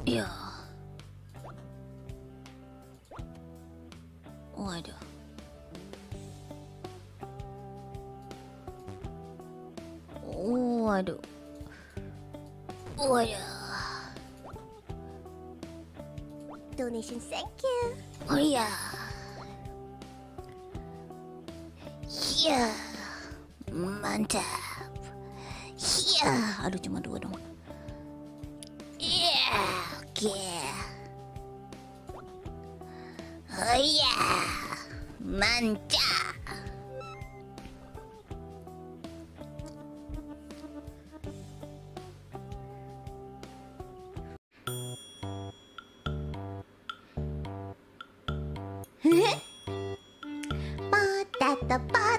Ya. Waduh. Waduh. Waduh. Donation, thank you. Oh iya. Ya. Mantap. Ya. Aduh, cuma 2 dong. Ya. Oke. Oh iya. Mantap. Patata